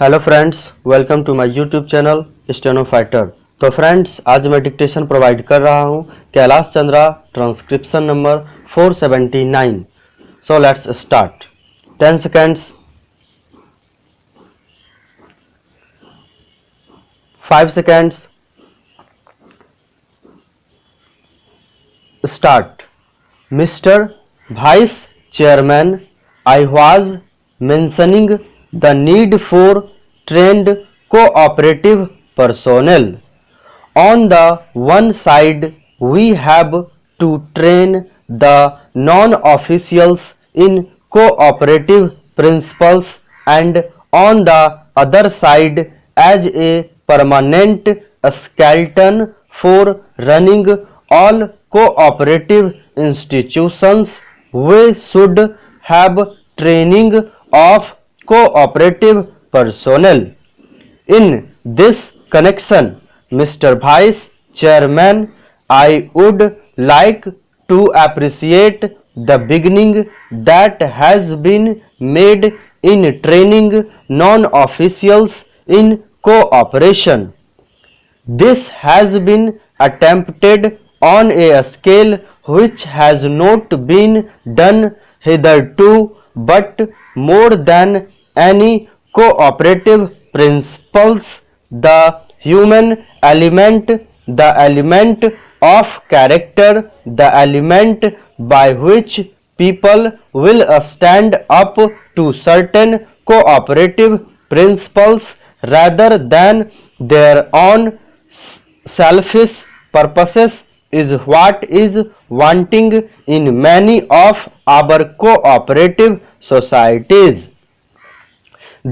Hello friends, welcome to my YouTube channel steno fighter. तो friends, आज मैं dictation provide कर रहा हूं Kailash Chandra transcription number 479। So let's start. 10 seconds, 5 seconds, start. Mr. Vice Chairman, I was mentioning the need for trained cooperative personnel. On the one side, we have to train the non-officials in cooperative principles, and on the other side, as a permanent skeleton for running all cooperative institutions, we should have training of cooperative personnel. In this connection, Mr. Vice Chairman, I would like to appreciate the beginning that has been made in training non-officials in cooperation. This has been attempted on a scale which has not been done hitherto, but more than any cooperative principles, the human element, the element of character, the element by which people will stand up to certain cooperative principles rather than their own selfish purposes is what is wanting in many of our cooperative societies.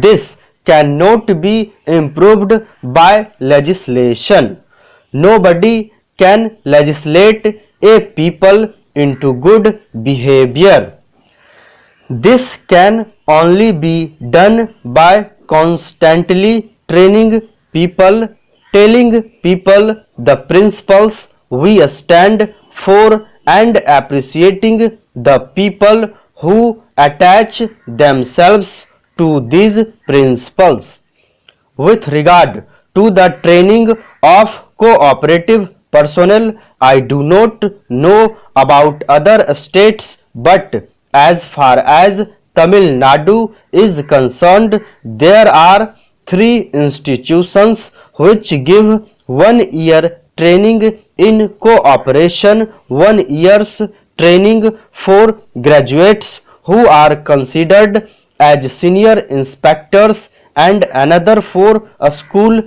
This cannot be improved by legislation. Nobody can legislate a people into good behavior. This can only be done by constantly training people, telling people the principles we stand for, and appreciating the people who attach themselves to these principles. With regard to the training of cooperative personnel, I do not know about other states, but as far as Tamil Nadu is concerned, there are 3 institutions which give 1 year training in cooperation, 1 year's training for graduates who are considered as senior inspectors, and another for school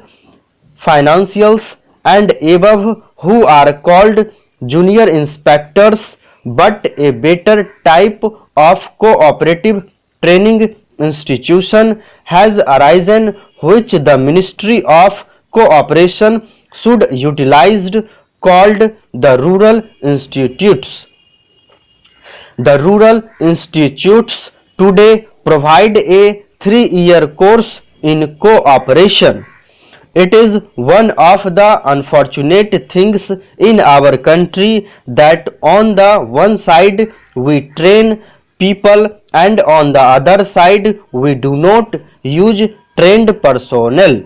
financials and above who are called junior inspectors. But a better type of cooperative training institution has arisen which the Ministry of Cooperation should utilize, called the rural institutes. The rural institutes today provide a 3-year course in cooperation. It is one of the unfortunate things in our country that on the one side we train people and on the other side we do not use trained personnel.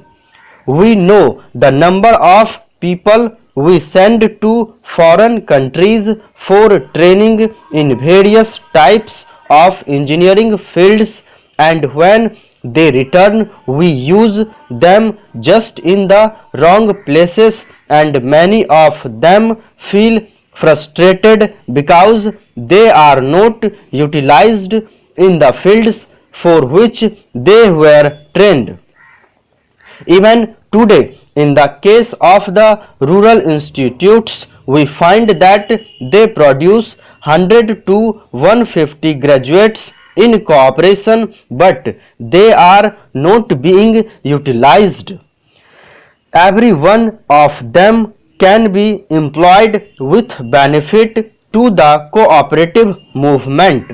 We know the number of people we send to foreign countries for training in various types of engineering fields, and when they return we use them just in the wrong places, and many of them feel frustrated because they are not utilized in the fields for which they were trained. Even today, in the case of the rural institutes, we find that they produce 100 to 150 graduates in cooperation, but they are not being utilized. Every one of them can be employed with benefit to the cooperative movement.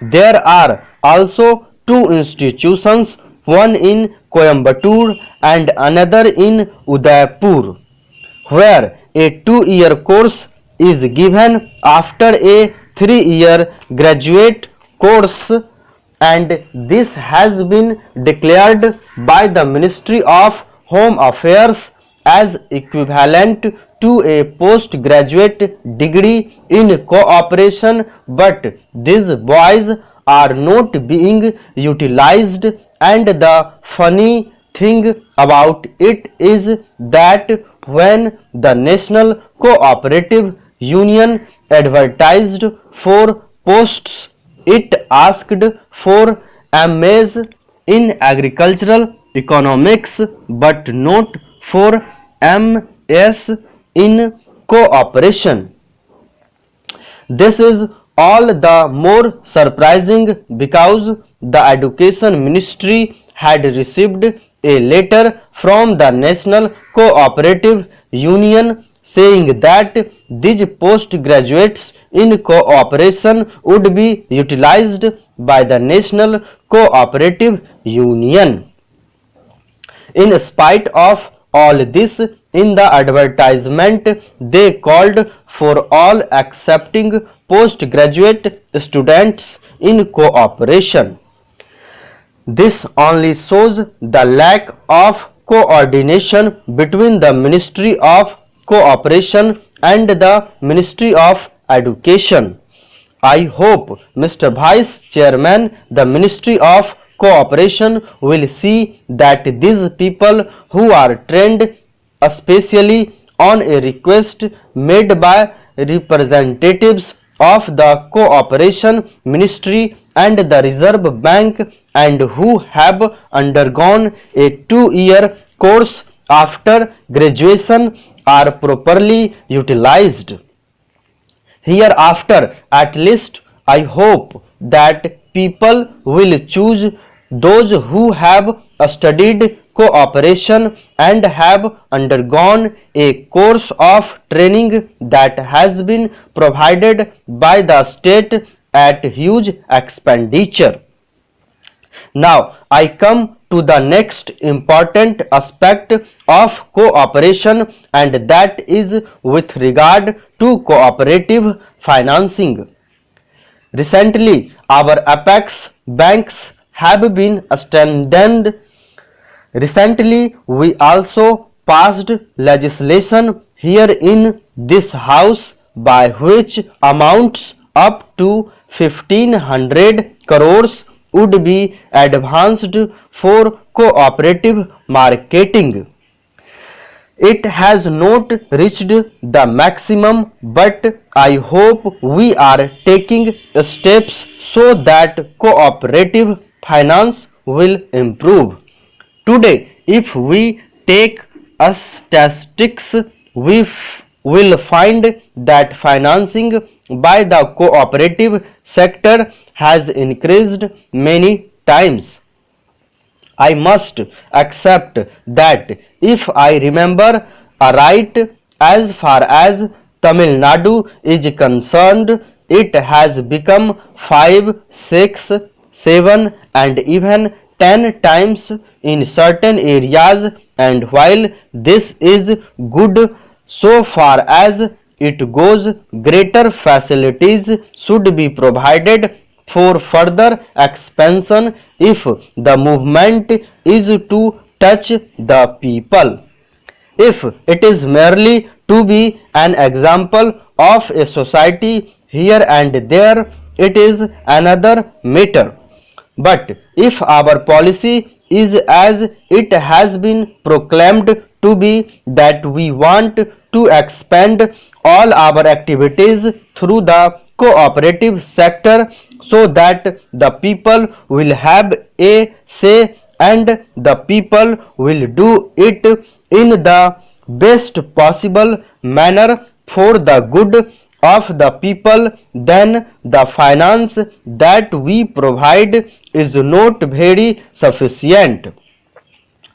There are also 2 institutions, one in Coimbatore and another in Udaipur, where a 2-year course is given after a 3-year graduate course, and this has been declared by the Ministry of Home Affairs as equivalent to a postgraduate degree in cooperation, but these boys are not being utilized, and the funny thing about it is that when the National Cooperative Union advertised for posts, it asked for MAs in agricultural economics but not for MS in cooperation. This is all the more surprising because the Education Ministry had received a letter from the National Cooperative Union saying that these postgraduates in cooperation would be utilized by the National Cooperative Union. In spite of all this, in the advertisement, they called for all accepting postgraduate students in cooperation. This only shows the lack of coordination between the Ministry of Cooperation and the Ministry of Education. I hope, Mr. Vice Chairman, the Ministry of Cooperation will see that these people who are trained especially on a request made by representatives of the Cooperation Ministry and the Reserve Bank and who have undergone a 2-year course after graduation are properly utilized. Hereafter, at least, I hope that people will choose those who have studied cooperation and have undergone a course of training that has been provided by the state at huge expenditure. Now, I come to the next important aspect of cooperation, and that is with regard to cooperative financing. Recently, our apex banks have been strengthened. Recently, we also passed legislation here in this house by which amounts up to 1500 crores would be advanced for cooperative marketing. It has not reached the maximum, but I hope we are taking steps so that cooperative finance will improve. Today, if we take statistics, we will find that financing by the cooperative sector has increased many times. I must accept that if I remember right, as far as Tamil Nadu is concerned, it has become 5, 6, 7 and even 10 times in certain areas, and while this is good so far as it goes, greater facilities should be provided for further expansion if the movement is to touch the people. If it is merely to be an example of a society here and there, it is another matter. But if our policy is as it has been proclaimed to be, that we want to expand all our activities through the cooperative sector so that the people will have a say and the people will do it in the best possible manner for the good of the people, then the finance that we provide is not very sufficient.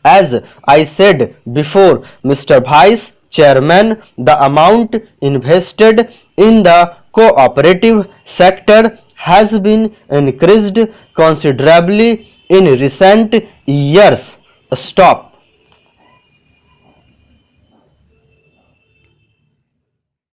As I said before, Mr. Vice Chairman, the amount invested in the cooperative sector has been increased considerably in recent years. Stop.